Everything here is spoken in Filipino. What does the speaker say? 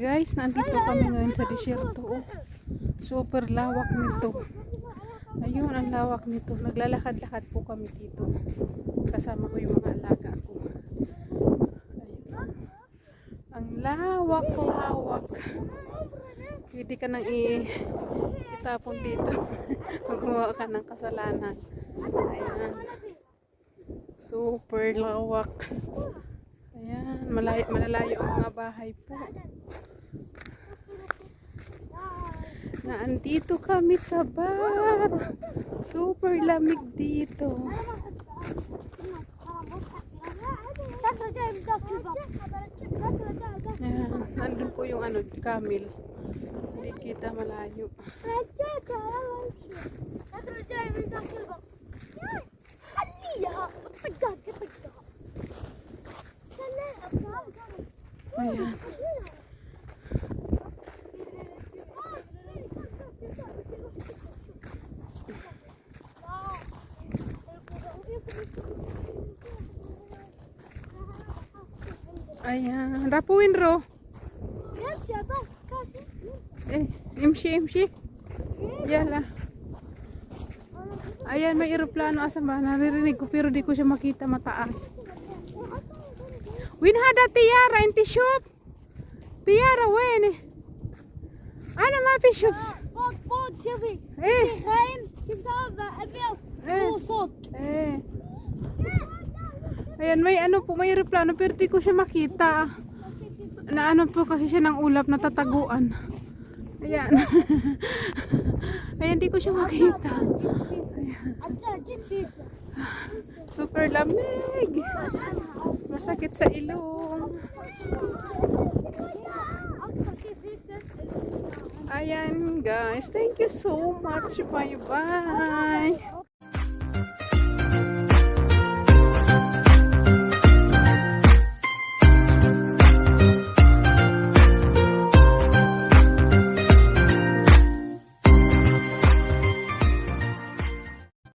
guys, nandito kami ngayon sa disyerto. Oh. Super lawak nito. Ayun, ang lawak nito. Naglalakad-lakad po kami dito. Kasama ko yung mga alaga ko. Ayun. Ang lawak-lawak. Pwede ka nang itapon dito. Magawa ka ng kasalanan. Ayan. Super lawak. Ayan, malalayo ang mga bahay po. Naandito kami sa bar. Super lamig dito. Ayan, nandun po yung camel. Hindi kita malayo. Ayan. Ayan. Rapuin ro. Imshi. Yala. Ayan, may eroplano asa ba? Naririnig ko pero di ko siya makita mataas. Win hada tiara inti shop. Tiara wen. Ana ma fi shops. فوق كذي ايه خاين شفتها ابيض فوق Ayan, may po, may eroplano pero di ko siya makita. Na po kasi siya ng ulap na tataguan. Ayan. Ayan, di ko siya makita. Super lamig. Masakit sa ilong. Ayan guys, thank you so much. Bye bye.